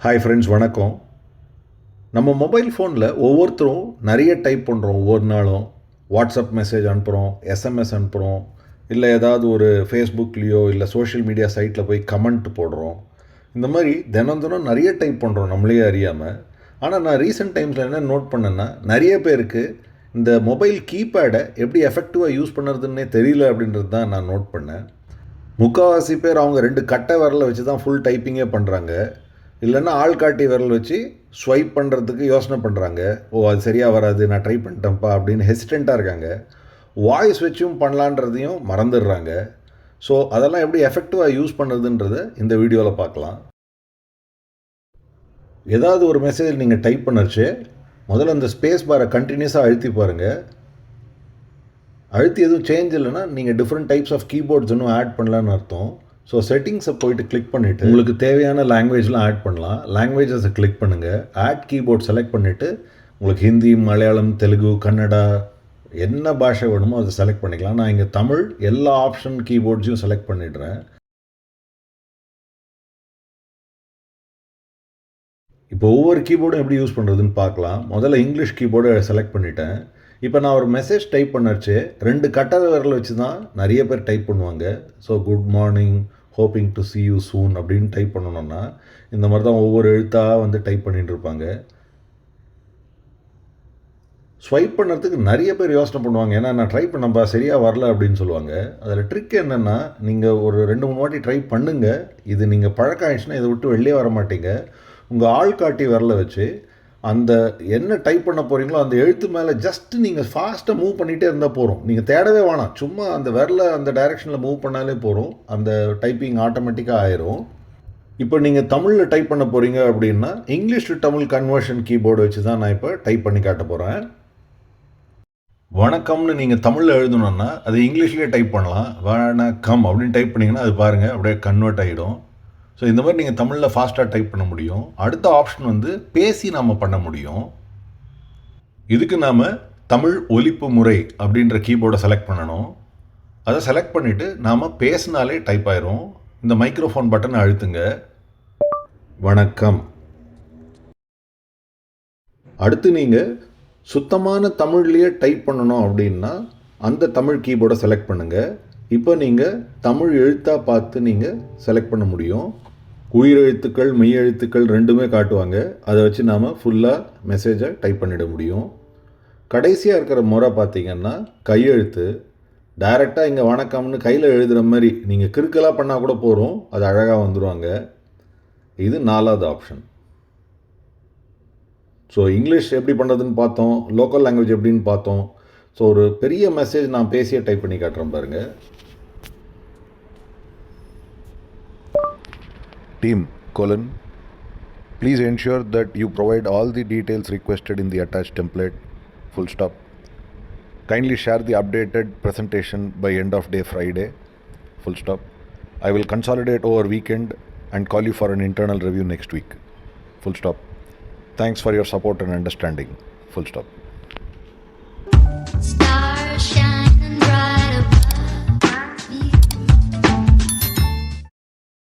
Hi friends, வணக்கம். நம்ம mobile ஃபோனில் ஒவ்வொருத்தரும் நிறைய டைப் பண்ணுறோம். ஒவ்வொரு நாளும் வாட்ஸ்அப் மெசேஜ் அனுப்புகிறோம், எஸ்எம்எஸ் அனுப்புகிறோம், இல்லை ஏதாவது ஒரு ஃபேஸ்புக்லேயோ இல்லை சோஷியல் மீடியா சைட்டில் போய் கமெண்ட் போடுறோம். இந்த மாதிரி தினம் தினம் நிறைய டைப் பண்ணுறோம் நம்மளே அறியாமல். ஆனால் நான் ரீசெண்ட் டைம்ஸில் என்ன நோட் பண்ணேன்னா, நிறைய பேருக்கு இந்த மொபைல் கீபேடை எப்படி எஃபெக்டிவாக யூஸ் பண்ணுறதுன்னே தெரியல அப்படின்றது தான் நான் நோட் பண்ணேன். முக்கால்வாசி பேர் அவங்க 2 கட்டை விரலை வச்சு தான் ஃபுல் டைப்பிங்கே பண்ணுறாங்க. இல்லைன்னா ஆள்காட்டி விரல் வச்சு ஸ்வைப் பண்ணுறதுக்கு யோசனை பண்ணுறாங்க. அது சரியாக வராது, நான் ட்ரை பண்ணிட்டேன்ப்பா அப்படின்னு ஹெசிடெண்ட்டாக இருக்காங்க. வாய்ஸ் வச்சும் பண்ணலான்றதையும் மறந்துடுறாங்க. ஸோ அதெல்லாம் எப்படி எஃபெக்டிவாக யூஸ் பண்ணுறதுன்றதை இந்த வீடியோவில் பார்க்கலாம். ஏதாவது ஒரு மெசேஜ் நீங்கள் டைப் பண்ணச்சு முதல்ல அந்த ஸ்பேஸ் பாரை கண்டினியூஸாக அழுத்தி பாருங்கள். அழுத்தி எதுவும் சேஞ்ச் இல்லைன்னா நீங்கள் டிஃப்ரெண்ட் டைப்ஸ் ஆஃப் கீபோர்ட்ஸ் இன்னும் ஆட் பண்ணலான்னு அர்த்தம். ஸோ செட்டிங்ஸை போய்ட்டு கிளிக் பண்ணிவிட்டு உங்களுக்கு தேவையான லாங்குவேஜ்லாம் ஆட் பண்ணலாம். லாங்குவேஜஸை கிளிக் பண்ணுங்கள். ஆட் கீபோர்ட் செலக்ட் பண்ணிவிட்டு உங்களுக்கு ஹிந்தி, மலையாளம், தெலுங்கு, கன்னடா என்ன பாஷை வேணுமோ அதை செலக்ட் பண்ணிக்கலாம். நான் இங்கே தமிழ் எல்லா ஆப்ஷன் கீபோர்ட்ஸையும் செலக்ட் பண்ணிடுறேன். இப்போ ஒவ்வொரு கீபோர்டும் எப்படி யூஸ் பண்ணுறதுன்னு பார்க்கலாம். முதல்ல இங்கிலீஷ் கீபோர்டை செலக்ட் பண்ணிட்டேன். இப்போ நான் ஒரு மெசேஜ் டைப் பண்ணச்சு 2 கட்டை விரல் வச்சு தான் நிறைய பேர் டைப் பண்ணுவாங்க. So good morning, hoping to C you soon அப்படின்னு டைப் பண்ணணும்னா இந்த மாதிரி தான் ஒவ்வொரு எழுத்தாக வந்து டைப் பண்ணிட்டு இருப்பாங்க. ஸ்வைப் பண்ணுறதுக்கு நிறைய பேர் யோசனை பண்ணுவாங்க. ஏன்னா நான் ட்ரை பண்ணப்பா சரியாக வரல அப்படின்னு சொல்லுவாங்க. அதில் ட்ரிக் என்னென்னா, நீங்கள் ஒரு 2-3 வாட்டி ட்ரை பண்ணுங்கள். இது நீங்கள் பழக்கம் ஆயிடுச்சுன்னா இதை விட்டு வெளியே வர மாட்டீங்க. உங்கள் ஆள்காட்டி விரலை வச்சு அந்த என்ன டைப் பண்ண போகிறீங்களோ அந்த எழுத்து மேலே ஜஸ்ட்டு நீங்கள் ஃபாஸ்ட்டாக மூவ் பண்ணிகிட்டே இருந்தால் போகிறோம். நீங்கள் தேடவே வேணாம், சும்மா அந்த விரலை அந்த டைரெக்ஷனில் மூவ் பண்ணாலே போகிறோம். அந்த டைப்பிங் ஆட்டோமேட்டிக்காக ஆயிரும். இப்போ நீங்கள் தமிழில் டைப் பண்ண போகிறீங்க அப்படின்னா English to Tamil conversion keyboard வச்சு தான் நான் இப்போ டைப் பண்ணி காட்ட போகிறேன். வணக்கம்னு நீங்கள் தமிழில் எழுதணுன்னா அது இங்கிலீஷ்லேயே டைப் பண்ணலாம். வணக்கம் அப்படின்னு டைப் பண்ணிங்கன்னா அது பாருங்கள் அப்படியே கன்வெர்ட் ஆகிடும். ஸோ இந்த மாதிரி நீங்கள் தமிழில் ஃபாஸ்ட்டாக டைப் பண்ண முடியும். அடுத்த ஆப்ஷன் வந்து பேசி நாம் பண்ண முடியும். இதுக்கு நாம் தமிழ் ஒலிப்பு முறை அப்படின்ற கீபோர்டை செலக்ட் பண்ணணும். அதை செலக்ட் பண்ணிவிட்டு நாம் பேசினாலே டைப் ஆயிரும். இந்த மைக்ரோஃபோன் பட்டனை அழுத்துங்க. வணக்கம். அடுத்து நீங்கள் சுத்தமான தமிழ்லேயே டைப் பண்ணணும் அப்படின்னா அந்த தமிழ் கீபோர்டை செலக்ட் பண்ணுங்கள். இப்போ நீங்கள் தமிழ் எழுத்தாக பார்த்து நீங்கள் செலக்ட் பண்ண முடியும். உயிரெழுத்துக்கள், மெய் எழுத்துக்கள் ரெண்டுமே காட்டுவாங்க. அதை வச்சு நாம் ஃபுல்லாக மெசேஜை டைப் பண்ணிட முடியும். கடைசியாக இருக்கிற முறை பார்த்திங்கன்னா கையெழுத்து. டைரெக்டாக இங்கே வணக்கம்னு கையில் எழுதுகிற மாதிரி நீங்கள் கிறுக்கலாக பண்ணால் கூட போகிறோம், அது அழகாக வந்துடுவாங்க. இது 4வது ஆப்ஷன். ஸோ இங்கிலீஷ் எப்படி பண்ணுறதுன்னு பார்த்தோம், லோக்கல் லாங்குவேஜ் எப்படின்னு பார்த்தோம். ஸோ ஒரு பெரிய மெசேஜ் நான் பேசியே டைப் பண்ணி காட்டுறேன் பாருங்கள். Team: please ensure that you provide all the details requested in the attached template. Full stop. Kindly share the updated presentation by end of day Friday. Full stop. I will consolidate over weekend and call you for an internal review next week. Full stop. Thanks for your support and understanding. Full stop.